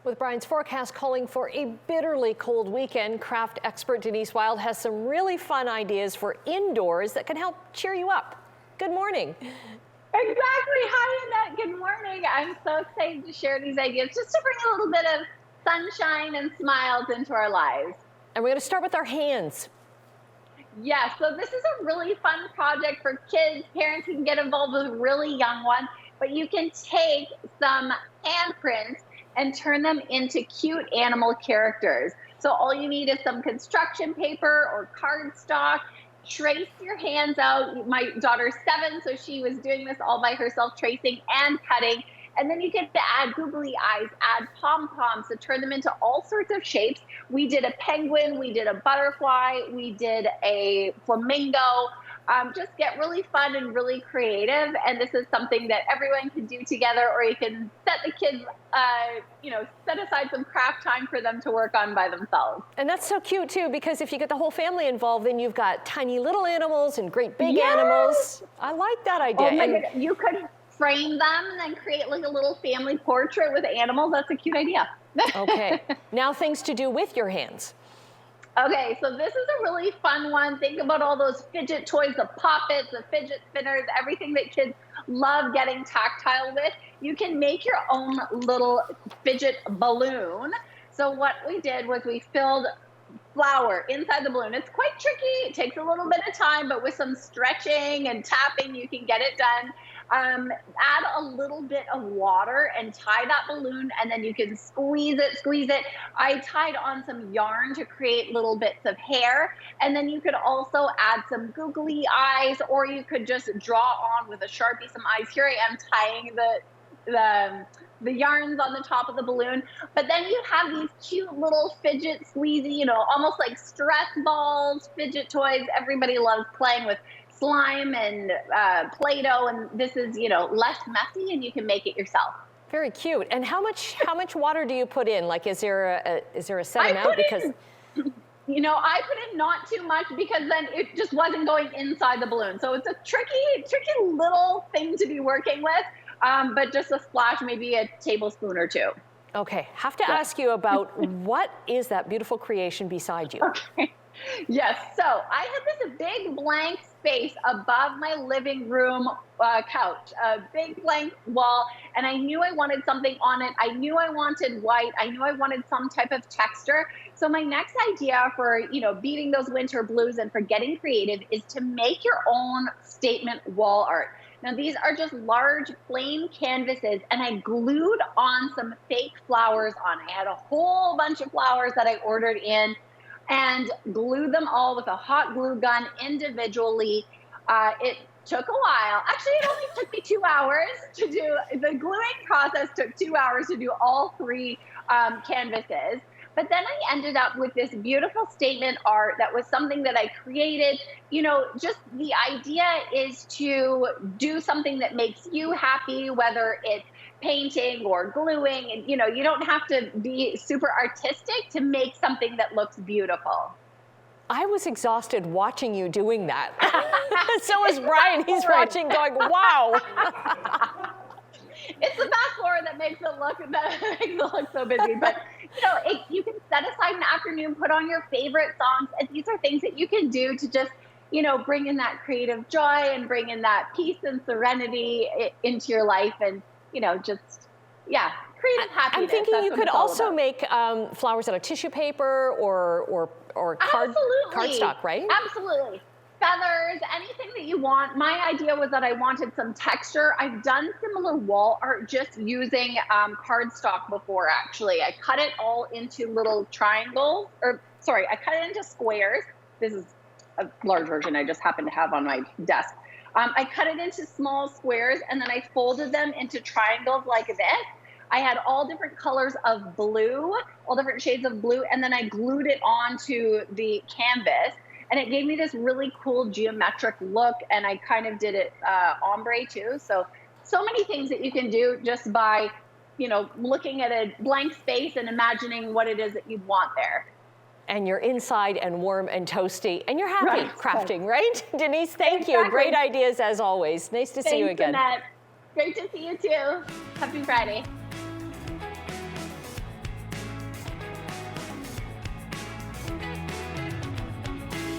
With Brian's forecast calling for a bitterly cold weekend, craft expert Denise Wild has some really fun ideas for indoors that can help cheer you up. Good morning. Exactly. Hi, Annette. Good morning. I'm so excited to share these ideas just to bring a little bit of sunshine and smiles into our lives. And we're going to start with our hands. Yeah, so this is a really fun project for kids. Parents can get involved with really young ones, but you can take some handprints and turn them into cute animal characters. So all you need is some construction paper or cardstock. Trace your hands out. My daughter's 7, so she was doing this all by herself, tracing and cutting. And then you get to add googly eyes, add pom-poms to turn them into all sorts of shapes. We did a penguin, we did a butterfly, we did a flamingo. Just get really fun and really creative. And this is something that everyone can do together, or you can set the kids, set aside some craft time for them to work on by themselves. And that's so cute too, because if you get the whole family involved, then you've got tiny little animals and great big animals. I like that idea. Oh my goodness. You could frame them and then create like a little family portrait with animals. That's a cute idea. Okay, now things to do with your hands. Okay, so this is a really fun one. Think about all those fidget toys, the poppets, the fidget spinners, everything that kids love getting tactile with. You can make your own little fidget balloon. So what we did was we filled flour inside the balloon. It's quite tricky. It takes a little bit of time, but with some stretching and tapping, you can get it done. Add a little bit of water and tie that balloon, and then you can squeeze it. I tied on some yarn to create little bits of hair, and then you could also add some googly eyes, or you could just draw on with a Sharpie some eyes. Here I am tying the yarns on the top of the balloon, but then you have these cute little fidget squeezy, almost like stress balls, fidget toys. Everybody loves playing with slime and Play-Doh, and this is, less messy, and you can make it yourself. Very cute. And how much water do you put in? Like, is there a set amount? Because I put in not too much, because then it just wasn't going inside the balloon. So it's a tricky little thing to be working with, but just a splash, maybe a tablespoon or 2. Okay, have to ask you about what is that beautiful creation beside you? Okay. Yes, so I had this big blank space above my living room couch, a big blank wall, and I knew I wanted something on it. I knew I wanted white. I knew I wanted some type of texture. So my next idea for, beating those winter blues and for getting creative is to make your own statement wall art. Now, these are just large plain canvases, and I glued on some fake flowers on. I had a whole bunch of flowers that I ordered in, and glued them all with a hot glue gun individually. It took a while. Actually, it only took me 2 hours to do. The gluing process took 2 hours to do all 3 canvases. But then I ended up with this beautiful statement art that was something that I created. Just the idea is to do something that makes you happy, whether it's painting or gluing, and you don't have to be super artistic to make something that looks beautiful. I was exhausted watching you doing that. So was Brian. He's watching going, wow. It's the fast forward that makes it look so busy. But you can set aside an afternoon, put on your favorite songs, and these are things that you can do to just bring in that creative joy and bring in that peace and serenity into your life, and creative happiness. I'm thinking you could also make flowers out of tissue paper or cardstock, right? Absolutely. Feathers, anything that you want. My idea was that I wanted some texture. I've done similar wall art just using cardstock before, actually. I cut it all into little triangles, I cut it into squares. This is a large version I just happen to have on my desk. I cut it into small squares, and then I folded them into triangles like this. I had all different colors of blue, all different shades of blue, and then I glued it onto the canvas, and it gave me this really cool geometric look, and I kind of did it ombre too. So many things that you can do just by, looking at a blank space and imagining what it is that you want there. And you're inside and warm and toasty, and you're happy crafting, right? Denise, thank Exactly. you. Great ideas as always. Nice to see you again. Annette. Great to see you too. Happy Friday.